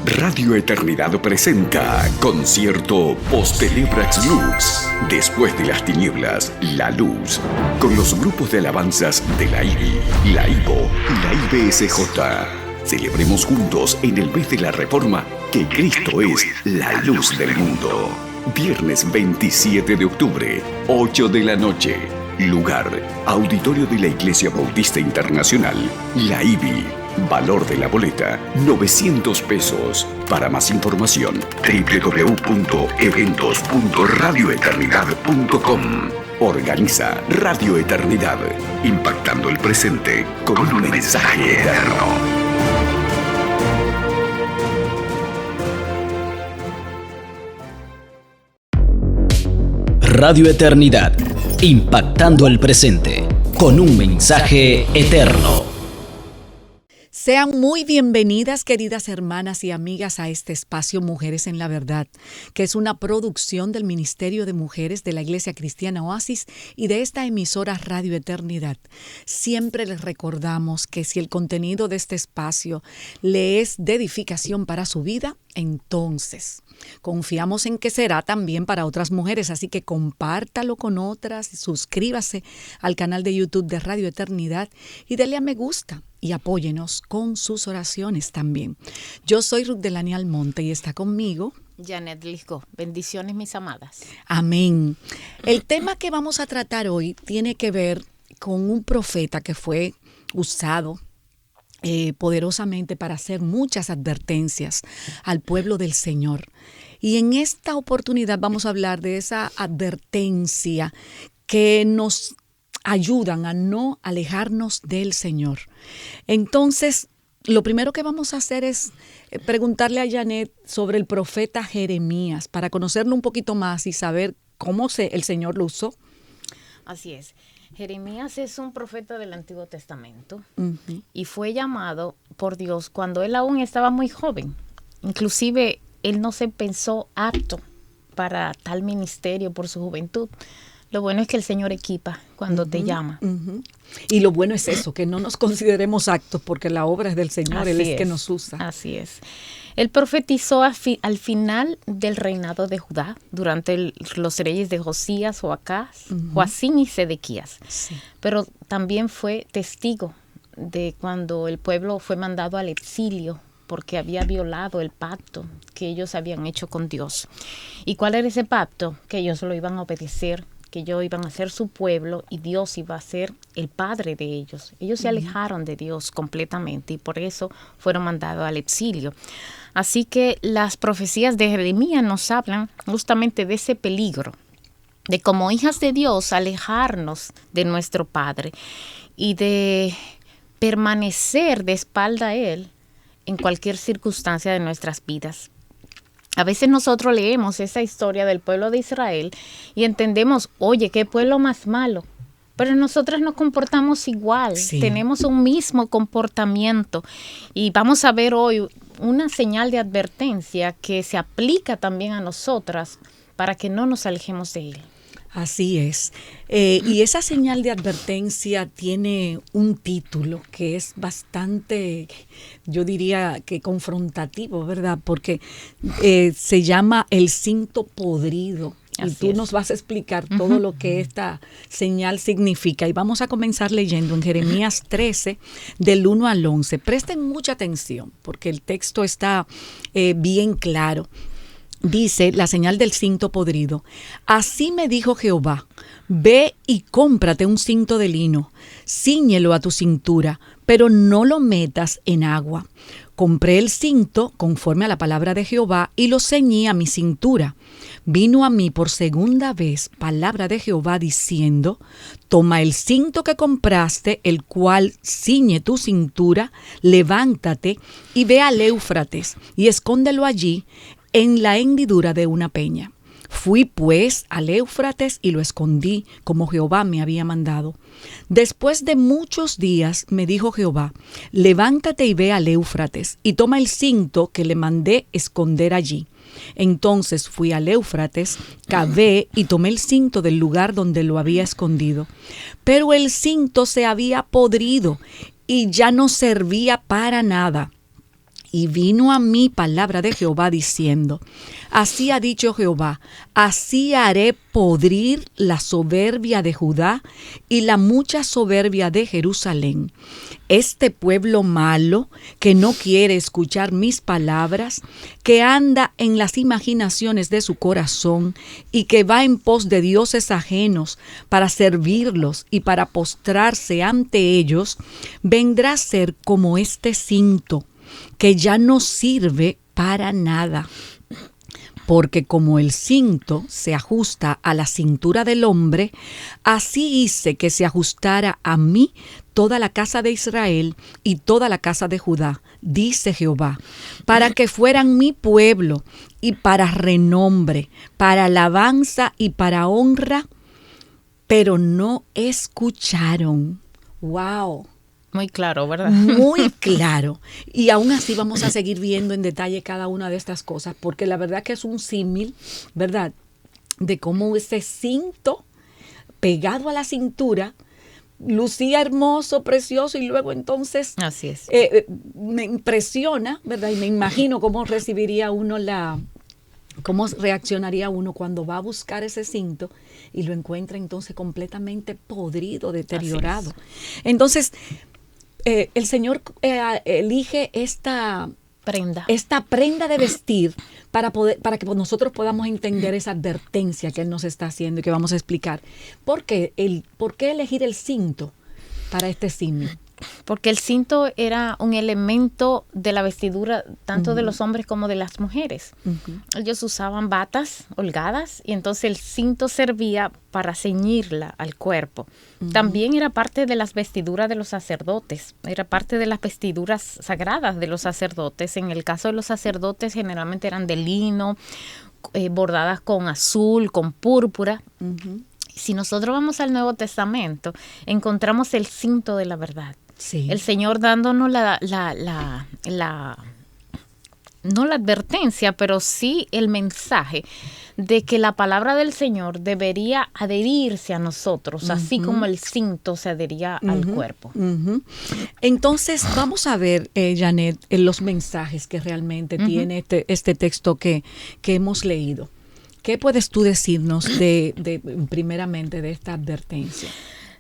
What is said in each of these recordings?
Radio Eternidad presenta Concierto Post-Telebrax Lux. Después de las tinieblas, la luz. Con los grupos de alabanzas de la IBI, la IVO y la IBSJ. Celebremos juntos en el mes de la Reforma que Cristo es la luz del mundo. Viernes 27 de octubre, 8 de la noche. Lugar, Auditorio de la Iglesia Bautista Internacional, la IBI. Valor de la boleta, 900 pesos. Para más información, www.eventos.radioeternidad.com. Organiza Radio Eternidad, impactando el presente con un mensaje eterno. Radio Eternidad, impactando el presente con un mensaje eterno. Sean muy bienvenidas, queridas hermanas y amigas, a este espacio Mujeres en la Verdad, que es una producción del Ministerio de Mujeres de la Iglesia Cristiana Oasis y de esta emisora Radio Eternidad. Siempre les recordamos que si el contenido de este espacio le es de edificación para su vida, entonces confiamos en que será también para otras mujeres, así que compártalo con otras, suscríbase al canal de YouTube de Radio Eternidad y dele a me gusta y apóyenos con sus oraciones también. Yo soy Ruth Delany Almonte y está conmigo Janet Lisco. Bendiciones, mis amadas. Amén. El tema que vamos a tratar hoy tiene que ver con un profeta que fue usado poderosamente para hacer muchas advertencias al pueblo del Señor. Y en esta oportunidad vamos a hablar de esa advertencia que nos ayudan a no alejarnos del Señor. Entonces, lo primero que vamos a hacer es preguntarle a Janet sobre el profeta Jeremías para conocerlo un poquito más y saber cómo el Señor lo usó. Así es. Jeremías es un profeta del Antiguo Testamento y fue llamado por Dios cuando él aún estaba muy joven. Inclusive, él no se pensó apto para tal ministerio por su juventud. Lo bueno es que el Señor equipa cuando te llama. Y lo bueno es eso, que no nos consideremos aptos porque la obra es del Señor, Así Él es es que nos usa. Así es. Él profetizó al final del reinado de Judá, durante los reyes de Josías, Joacás, Joacín y Sedequías. Sí. Pero también fue testigo de cuando el pueblo fue mandado al exilio porque había violado el pacto que ellos habían hecho con Dios. ¿Y cuál era ese pacto? Que ellos lo iban a obedecer, que ellos iban a ser su pueblo y Dios iba a ser el padre de ellos. Ellos se alejaron de Dios completamente y por eso fueron mandados al exilio. Así que las profecías de Jeremías nos hablan justamente de ese peligro, de como hijas de Dios alejarnos de nuestro Padre y de permanecer de espalda a Él en cualquier circunstancia de nuestras vidas. A veces nosotros leemos esa historia del pueblo de Israel y entendemos, oye, qué pueblo más malo. Pero nosotras nos comportamos igual, sí. Tenemos un mismo comportamiento. Y vamos a ver hoy una señal de advertencia que se aplica también a nosotras para que no nos alejemos de Él. Así es. Y esa señal de advertencia tiene un título que es bastante, yo diría que confrontativo, ¿verdad? Porque se llama el cinto podrido. Y tú nos vas a explicar todo lo que esta señal significa. Y vamos a comenzar leyendo en Jeremías 13, del 1 al 11. Presten mucha atención porque el texto está bien claro. Dice la señal del cinto podrido. Así me dijo Jehová, ve y cómprate un cinto de lino, cíñelo a tu cintura, pero no lo metas en agua. Compré el cinto conforme a la palabra de Jehová y lo ceñí a mi cintura. Vino a mí por segunda vez palabra de Jehová diciendo, toma el cinto que compraste, el cual ciñe tu cintura, levántate y ve al Éufrates y escóndelo allí en la hendidura de una peña. Fui pues al Éufrates y lo escondí como Jehová me había mandado. Después de muchos días me dijo Jehová, levántate y ve al Éufrates y toma el cinto que le mandé esconder allí. Entonces fui al Éufrates, cavé y tomé el cinto del lugar donde lo había escondido. Pero el cinto se había podrido y ya no servía para nada. Y vino a mí palabra de Jehová diciendo, así ha dicho Jehová, así haré podrir la soberbia de Judá y la mucha soberbia de Jerusalén. Este pueblo malo, que no quiere escuchar mis palabras, que anda en las imaginaciones de su corazón y que va en pos de dioses ajenos para servirlos y para postrarse ante ellos, vendrá a ser como este cinto, que ya no sirve para nada. Porque como el cinto se ajusta a la cintura del hombre, así hice que se ajustara a mí toda la casa de Israel y toda la casa de Judá, dice Jehová, para que fueran mi pueblo y para renombre, para alabanza y para honra, pero no escucharon. ¡Wow! Muy claro, ¿verdad? Muy claro. Y aún así vamos a seguir viendo en detalle cada una de estas cosas, porque la verdad que es un símil, ¿verdad?, de cómo ese cinto pegado a la cintura lucía hermoso, precioso, y luego entonces Así es. Me impresiona, ¿verdad? Y me imagino cómo recibiría uno cómo reaccionaría uno cuando va a buscar ese cinto y lo encuentra entonces completamente podrido, deteriorado. Entonces, el Señor elige esta prenda de vestir para que nosotros podamos entender esa advertencia que Él nos está haciendo y que vamos a explicar. ¿Por qué elegir el cinto para este símil? Porque el cinto era un elemento de la vestidura tanto de los hombres como de las mujeres. Ellos usaban batas holgadas y entonces el cinto servía para ceñirla al cuerpo. También era parte de las vestiduras de los sacerdotes, era parte de las vestiduras sagradas de los sacerdotes. En el caso de los sacerdotes generalmente eran de lino, bordadas con azul, con púrpura. Si nosotros vamos al Nuevo Testamento, encontramos el cinto de la verdad. Sí. El Señor dándonos no la advertencia, pero sí el mensaje de que la palabra del Señor debería adherirse a nosotros, así como el cinto se adhería al cuerpo. Entonces, vamos a ver, Janet, los mensajes que realmente tiene este texto que hemos leído. ¿Qué puedes tú decirnos primeramente de esta advertencia?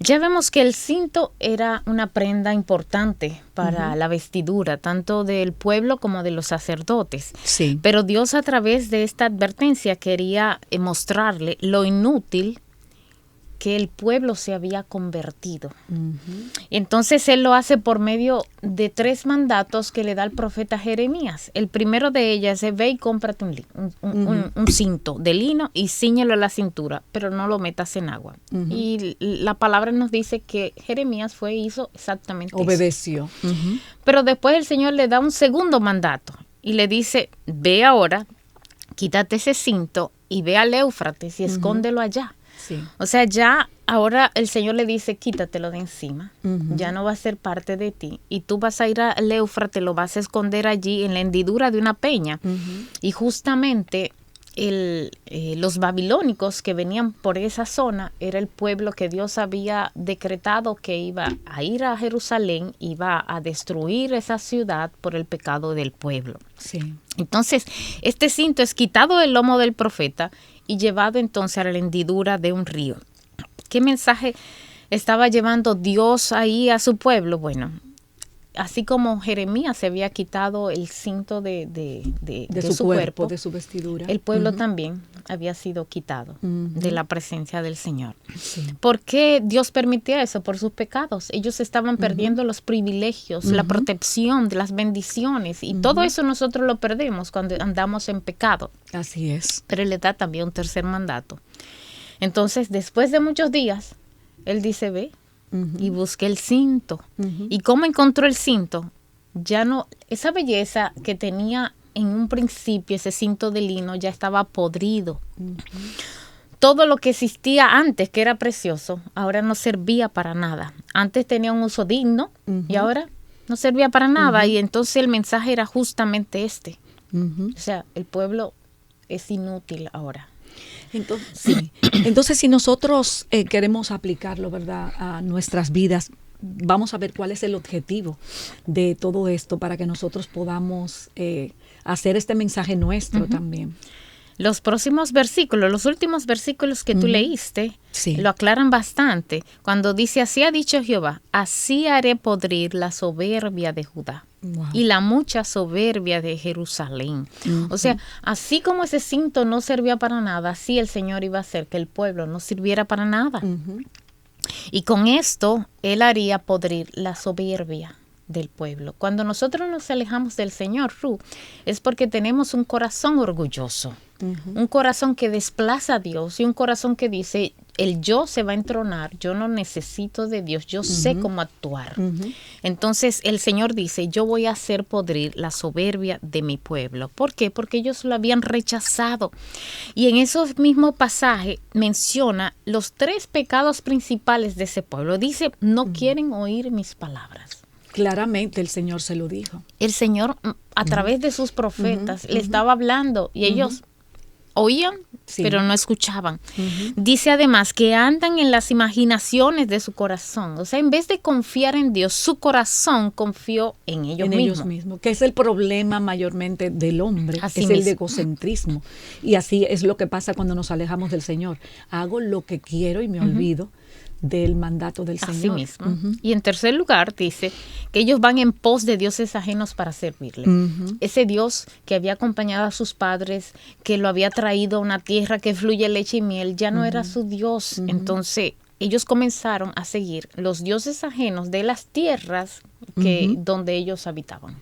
Ya vemos que el cinto era una prenda importante para la vestidura, tanto del pueblo como de los sacerdotes. Sí. Pero Dios, a través de esta advertencia, quería mostrarle lo inútil que el pueblo se había convertido. Entonces Él lo hace por medio de 3 mandatos que le da el profeta Jeremías. El primero de ellas es: ve y cómprate un cinto de lino y cíñelo a la cintura, pero no lo metas en agua. Y la palabra nos dice que Jeremías hizo exactamente obedeció. eso. Pero después el Señor le da un segundo mandato y le dice: ve ahora, quítate ese cinto y ve al Éufrates y escóndelo allá. Sí. O sea, ya ahora el Señor le dice: quítatelo de encima, ya no va a ser parte de ti. Y tú vas a ir al Éufrates, lo vas a esconder allí en la hendidura de una peña. Y justamente los babilónicos que venían por esa zona era el pueblo que Dios había decretado que iba a ir a Jerusalén, iba a destruir esa ciudad por el pecado del pueblo. Sí. Entonces, este cinto es quitado del lomo del profeta y llevado entonces a la hendidura de un río. ¿Qué mensaje estaba llevando Dios ahí a su pueblo? Bueno, así como Jeremías se había quitado el cinto de su cuerpo, de su vestidura, el pueblo también había sido quitado de la presencia del Señor. Sí. ¿Por qué Dios permitía eso? Por sus pecados. Ellos estaban perdiendo los privilegios, la protección, de las bendiciones, y todo eso nosotros lo perdemos cuando andamos en pecado. Así es. Pero Él le da también un tercer mandato. Entonces, después de muchos días, Él dice: ve y busque el cinto. ¿Y cómo encontró el cinto? Ya no, esa belleza que tenía en un principio, ese cinto de lino, ya estaba podrido. Todo lo que existía antes, que era precioso, ahora no servía para nada. Antes tenía un uso digno y ahora no servía para nada. Y entonces el mensaje era justamente este. O sea, el pueblo es inútil ahora. Entonces, sí. Entonces, si nosotros queremos aplicarlo, ¿verdad?, a nuestras vidas, vamos a ver cuál es el objetivo de todo esto para que nosotros podamos hacer este mensaje nuestro también. Los próximos versículos, los últimos versículos que tú leíste, sí, lo aclaran bastante. Cuando dice, así ha dicho Jehová, así haré podrir la soberbia de Judá. Wow. Y la mucha soberbia de Jerusalén. O sea, así como ese cinto no servía para nada, así el Señor iba a hacer que el pueblo no sirviera para nada. Y con esto, Él haría podrir la soberbia del pueblo. Cuando nosotros nos alejamos del Señor, Ruth, es porque tenemos un corazón orgulloso. Un corazón que desplaza a Dios y un corazón que dice, el yo se va a entronar, yo no necesito de Dios, yo sé cómo actuar. Entonces el Señor dice, yo voy a hacer podrir la soberbia de mi pueblo. ¿Por qué? Porque ellos lo habían rechazado. Y en esos mismos pasajes menciona los 3 pecados principales de ese pueblo. Dice, no quieren oír mis palabras. Claramente el Señor se lo dijo. El Señor a través de sus profetas le estaba hablando y ellos oían, pero no escuchaban. Dice además que andan en las imaginaciones de su corazón. O sea, en vez de confiar en Dios, su corazón confió en ellos mismos. Que es el problema mayormente del hombre, así es mismo. El egocentrismo. Y así es lo que pasa cuando nos alejamos del Señor. Hago lo que quiero y me olvido del mandato del Señor. Así mismo. Y en tercer lugar dice que ellos van en pos de dioses ajenos para servirle. Ese Dios que había acompañado a sus padres, que lo había traído a una tierra que fluye leche y miel, ya no era su Dios. Entonces ellos comenzaron a seguir los dioses ajenos de las tierras donde ellos habitaban.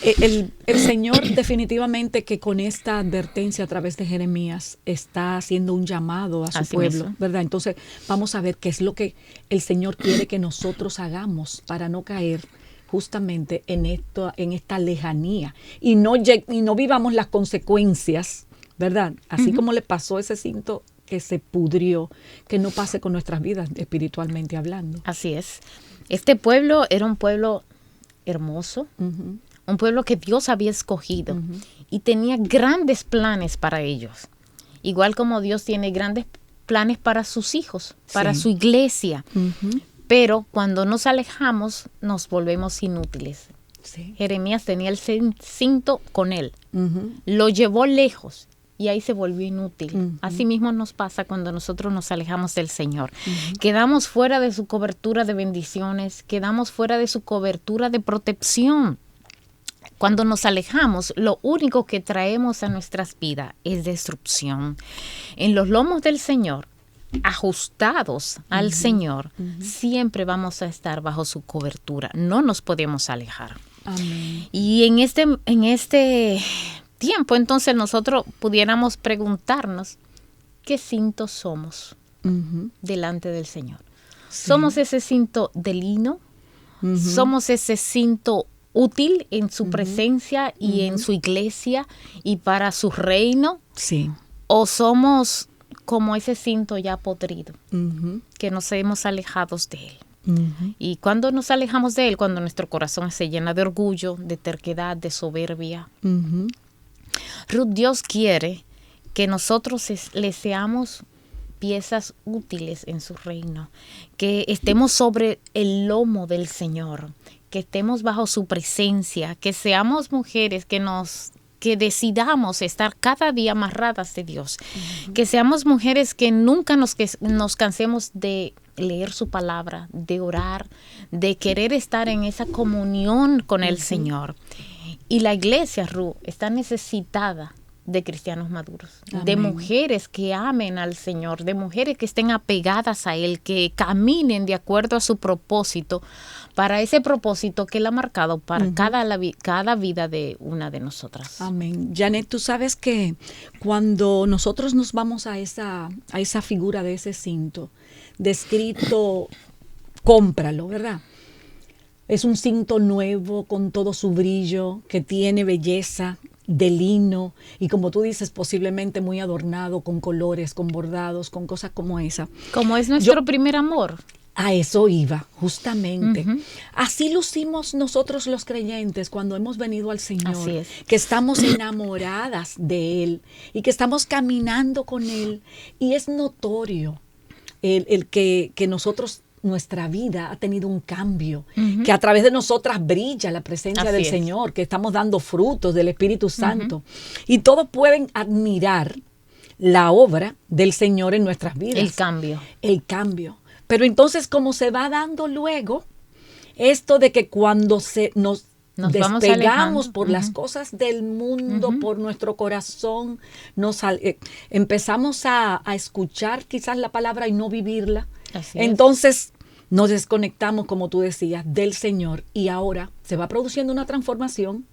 El Señor definitivamente que con esta advertencia a través de Jeremías está haciendo un llamado a su pueblo, mismo, ¿verdad? Entonces vamos a ver qué es lo que el Señor quiere que nosotros hagamos para no caer justamente en esta lejanía y no vivamos las consecuencias, ¿verdad? Así como le pasó ese cinto que se pudrió, que no pase con nuestras vidas espiritualmente hablando. Así es. Este pueblo era un pueblo hermoso, un pueblo que Dios había escogido y tenía grandes planes para ellos. Igual como Dios tiene grandes planes para sus hijos, para su iglesia. Pero cuando nos alejamos, nos volvemos inútiles. Sí. Jeremías tenía el cinto con él. Lo llevó lejos y ahí se volvió inútil. Así mismo nos pasa cuando nosotros nos alejamos del Señor. Quedamos fuera de su cobertura de bendiciones, quedamos fuera de su cobertura de protección. Cuando nos alejamos, lo único que traemos a nuestras vidas es destrucción. En los lomos del Señor, ajustados al Señor, siempre vamos a estar bajo su cobertura. No nos podemos alejar. Amén. Y en este tiempo, entonces, nosotros pudiéramos preguntarnos, ¿qué cinto somos delante del Señor? Sí. ¿Somos ese cinto de lino? ¿Somos ese cinto útil en su presencia y en su iglesia y para su reino? Sí. ¿O somos como ese cinto ya podrido, que nos hemos alejado de él? Y cuando nos alejamos de él, cuando nuestro corazón se llena de orgullo, de terquedad, de soberbia, Ruth, Dios quiere que nosotros le seamos piezas útiles en su reino, que estemos sobre el lomo del Señor, que estemos bajo su presencia, que seamos mujeres que decidamos estar cada día amarradas de Dios, que seamos mujeres que nunca nos cansemos de leer su palabra, de orar, de querer estar en esa comunión con el Señor. Y la iglesia, Ruth, está necesitada de cristianos maduros, Amén. De mujeres que amen al Señor, de mujeres que estén apegadas a Él, que caminen de acuerdo a su propósito, para ese propósito que Él ha marcado para cada vida de una de nosotras. Amén. Janet, tú sabes que cuando nosotros nos vamos a esa figura de ese cinto, descrito, cómpralo, ¿verdad? Es un cinto nuevo con todo su brillo, que tiene belleza, de lino, y como tú dices, posiblemente muy adornado con colores, con bordados, con cosas como esa. Como es nuestro primer amor. A eso iba, justamente. Así lucimos nosotros los creyentes cuando hemos venido al Señor. Así es. Que estamos enamoradas de Él y que estamos caminando con Él. Y es notorio el que nosotros nuestra vida ha tenido un cambio, que a través de nosotras brilla la presencia Así del es. Señor, que estamos dando frutos del Espíritu Santo. Y todos pueden admirar la obra del Señor en nuestras vidas. El cambio. El cambio. Pero entonces, como se va dando luego, esto de que cuando nos vamos despegamos alejando. por las cosas del mundo, por nuestro corazón, empezamos a escuchar quizás la palabra y no vivirla. Así es. Entonces nos desconectamos, como tú decías, del Señor, y ahora se va produciendo una transformación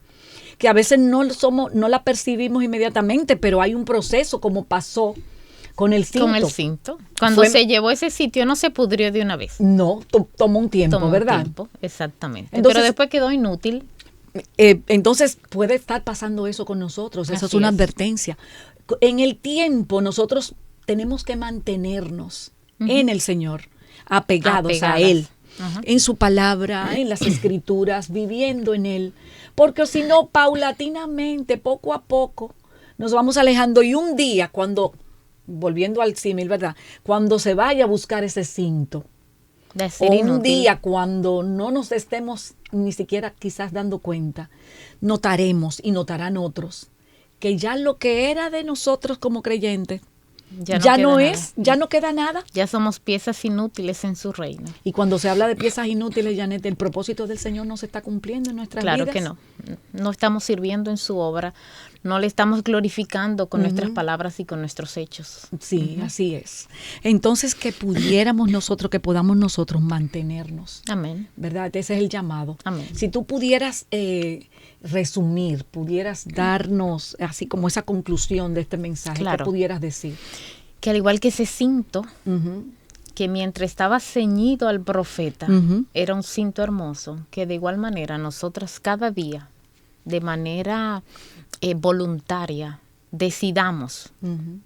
que a veces no la percibimos inmediatamente, pero hay un proceso, como pasó con el cinto. Con el cinto. Cuando se llevó a ese sitio no se pudrió de una vez. No, tomó un tiempo, Tomó ¿verdad? tiempo, exactamente. Entonces, pero después quedó inútil. Entonces puede estar pasando eso con nosotros. Eso es Así una es. advertencia. En el tiempo nosotros tenemos que mantenernos en el Señor, apegados a Él, en su palabra, en las escrituras, viviendo en Él. Porque si no, paulatinamente, poco a poco, nos vamos alejando. Y un día, volviendo al símil, ¿verdad? Cuando se vaya a buscar ese cinto, De ser o un inútil. día cuando no nos estemos ni siquiera quizás dando cuenta, notaremos y notarán otros que ya lo que era de nosotros como creyentes ya no queda nada. Ya somos piezas inútiles en su reino. Y cuando se habla de piezas inútiles, Janet, el propósito del Señor no se está cumpliendo en nuestras vidas. Claro que no. No estamos sirviendo en su obra. No le estamos glorificando con nuestras palabras y con nuestros hechos. Sí, así es. Entonces, que podamos nosotros mantenernos. Amén. ¿Verdad? Ese es el llamado. Amén. Si tú pudieras resumir, pudieras darnos así como esa conclusión de este mensaje, Claro. ¿qué pudieras decir? Que al igual que ese cinto, que mientras estaba ceñido al profeta, era un cinto hermoso, que de igual manera nosotras cada día, de manera voluntaria, decidamos,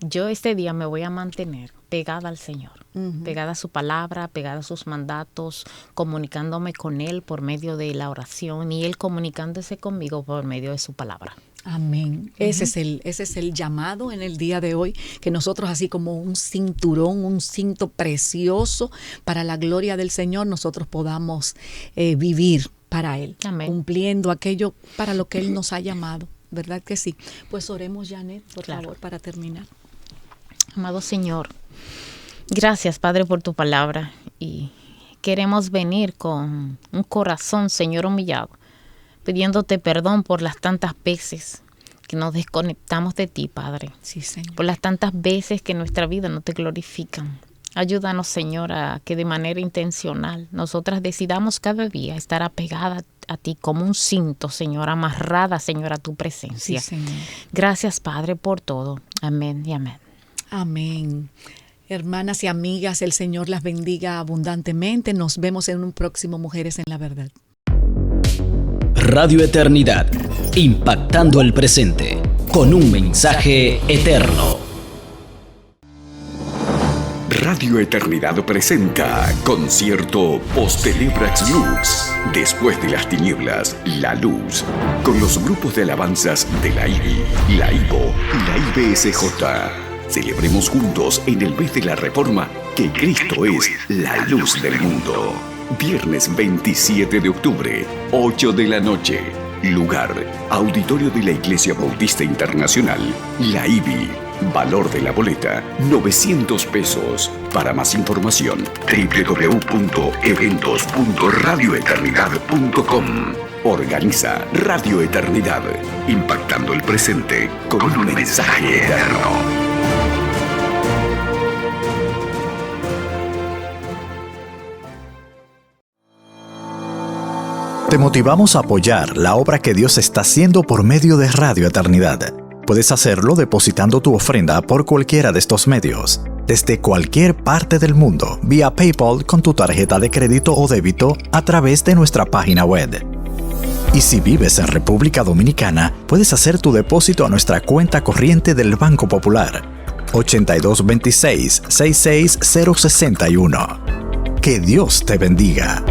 yo este día me voy a mantener pegada al Señor, pegada a su palabra, pegada a sus mandatos, comunicándome con Él por medio de la oración y Él comunicándose conmigo por medio de su palabra. Amén. Ese es el llamado en el día de hoy, que nosotros así como un cinturón, un cinto precioso para la gloria del Señor, nosotros podamos vivir para Él, Amén. cumpliendo aquello para lo que Él nos ha llamado. ¿Verdad que sí? Pues oremos, Janet, por favor, para terminar. Amado Señor, gracias, Padre, por tu palabra. Y queremos venir con un corazón, Señor, humillado, pidiéndote perdón por las tantas veces que nos desconectamos de ti, Padre. Sí, Señor. Por las tantas veces que nuestra vida no te glorifican. Ayúdanos, Señor, a que de manera intencional nosotras decidamos cada día estar apegada a ti como un cinto, Señor, amarrada, Señor, a tu presencia. Sí, Señor. Gracias, Padre, por todo. Amén y amén. Amén. Hermanas y amigas, el Señor las bendiga abundantemente. Nos vemos en un próximo Mujeres en la Verdad. Radio Eternidad, impactando el presente con un mensaje eterno. Radio Eternidad presenta Concierto Postelebrax Lux. Después de las tinieblas, la luz. Con los grupos de alabanzas de la IBI, la IVO y la IBSJ. Celebremos juntos en el mes de la Reforma que Cristo es la luz del mundo. Viernes 27 de octubre, 8 de la noche. Lugar, Auditorio de la Iglesia Bautista Internacional, la IBI. Valor de la boleta, 900 pesos. Para más información, www.eventos.radioeternidad.com. Organiza Radio Eternidad, impactando el presente con un mensaje eterno. Te motivamos a apoyar la obra que Dios está haciendo por medio de Radio Eternidad. Puedes hacerlo depositando tu ofrenda por cualquiera de estos medios, desde cualquier parte del mundo, vía PayPal con tu tarjeta de crédito o débito a través de nuestra página web. Y si vives en República Dominicana, puedes hacer tu depósito a nuestra cuenta corriente del Banco Popular, 8226-66061. Que Dios te bendiga.